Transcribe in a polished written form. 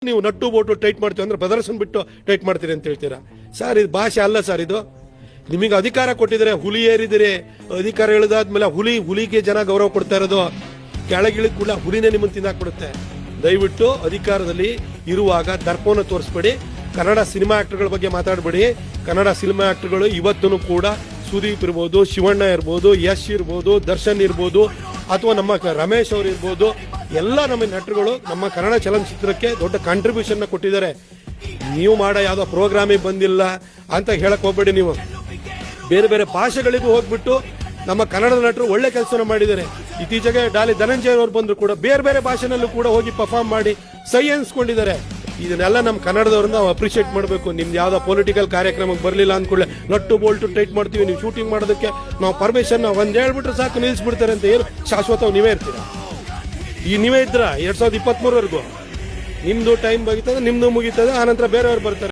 ನೀವು nut boat tight ಮಾಡ್ತೀವಿ ಅಂದ್ರೆ ಪ್ರದರ್ಶನ ಬಿಟ್ಟು ಟೈಟ್ ಮಾಡ್ತೀರಿ ಅಂತ ಹೇಳ್ತೀರಾ ಸರ್? ಇದು ಭಾಷೆ ಅಲ್ಲ ಸರ್. ಇದು ನಿಮಗೆ ಅಧಿಕಾರ ಕೊಟ್ಟಿದ್ರೆ ಹುಲಿ ಏರಿದಿರಿ, ಅಧಿಕಾರ ಹೇಳಿದಾದ್ಮೇಲೆ ಹುಲಿಗೆ ಜನ ಗೌರವ ಕೊಡ್ತಾ ಇರೋದು. ಕೆಳಗಿಳಿದ ಕೂಡ ಹುಲಿನೇ ನಿಮ್ಮನ್ನು ತಿಂದಾಕ್ಬಿಡುತ್ತೆ. ದಯವಿಟ್ಟು ಅಧಿಕಾರದಲ್ಲಿ ಇರುವಾಗ ದರ್ಪವನ್ನು ತೋರಿಸ್ಬೇಡಿ. ಕನ್ನಡ ಸಿನಿಮಾ ಆಕ್ಟರ್ಗಳ ಬಗ್ಗೆ ಮಾತಾಡಬೇಡಿ. ಕನ್ನಡ ಸಿನಿಮಾ ಆಕ್ಟರ್ಗಳು ಇವತ್ತೂ ಕೂಡ ಸುದೀಪ್ ಇರ್ಬೋದು, ಶಿವಣ್ಣ ಇರ್ಬೋದು, ಯಶ್ ಇರ್ಬೋದು, ದರ್ಶನ್ ಇರ್ಬೋದು, ಅಥವಾ ನಮ್ಮ ರಮೇಶ್ ಅವರು ಇರ್ಬೋದು, ಎಲ್ಲ ನಮ್ಮ ನಟರುಗಳು ನಮ್ಮ ಕನ್ನಡ ಚಲನಚಿತ್ರಕ್ಕೆ ದೊಡ್ಡ ಕಾಂಟ್ರಿಬ್ಯೂಷನ್ ಕೊಟ್ಟಿದ್ದಾರೆ. ನೀವು ಮಾಡೋ ಯಾವುದೋ ಪ್ರೋಗ್ರಾಮಿಗೆ ಬಂದಿಲ್ಲ ಅಂತ ಹೇಳಕ್ ಹೋಗ್ಬೇಡಿ. ನೀವು ಬೇರೆ ಬೇರೆ ಭಾಷೆಗಳಿಗೂ ಹೋಗ್ಬಿಟ್ಟು ನಮ್ಮ ಕನ್ನಡದ ನಟರು ಒಳ್ಳೆ ಕೆಲಸನ ಮಾಡಿದ್ದಾರೆ. ಇತ್ತೀಚೆಗೆ ಡಾಲಿ ಧನಂಜಯ ಅವರು ಬಂದ್ರು ಕೂಡ ಬೇರೆ ಬೇರೆ ಭಾಷೆನಲ್ಲೂ ಕೂಡ ಹೋಗಿ ಪರ್ಫಾರ್ಮ್ ಮಾಡಿ ಸೈ ಅನ್ಸ್ಕೊಂಡಿದ್ದಾರೆ. ಇದನ್ನೆಲ್ಲ ನಮ್ಮ ಕನ್ನಡದವ್ರನ್ನ ನಾವು ಅಪ್ರಿಷಿಯೇಟ್ ಮಾಡಬೇಕು. ನಿಮ್ದು ಯಾವ್ದೋ ಪೊಲಿಟಿಕಲ್ ಕಾರ್ಯಕ್ರಮಕ್ಕೆ ಬರಲಿಲ್ಲ ಅಂದ್ಕೊಳ್ಳೆ ನಟ್ಟು ಬೋಲ್ಟು ಟೈಟ್ ಮಾಡ್ತೀವಿ, ನೀವು ಶೂಟಿಂಗ್ ಮಾಡೋದಕ್ಕೆ ನಾವು ಪರ್ಮಿಷನ್ ಒಂದ್ ಹೇಳ್ಬಿಟ್ರೆ ಸಾಕು ನಿಲ್ಲಿಸ್ಬಿಡ್ತಾರೆ ಅಂತ ಏನು ಶಾಶ್ವತ ನೀವೇ ಇರ್ತೀರಾ? ನೀವೇ ಇದ್ರ 2023ವರೆಗೂ ನಿಮ್ದು ಟೈಮ್ ಮುಗೀತದೆ, ನಿಮ್ದು ಮುಗೀತದೆ, ಆನಂತರ ಬೇರೆಯವ್ರು ಬರ್ತಾರೆ.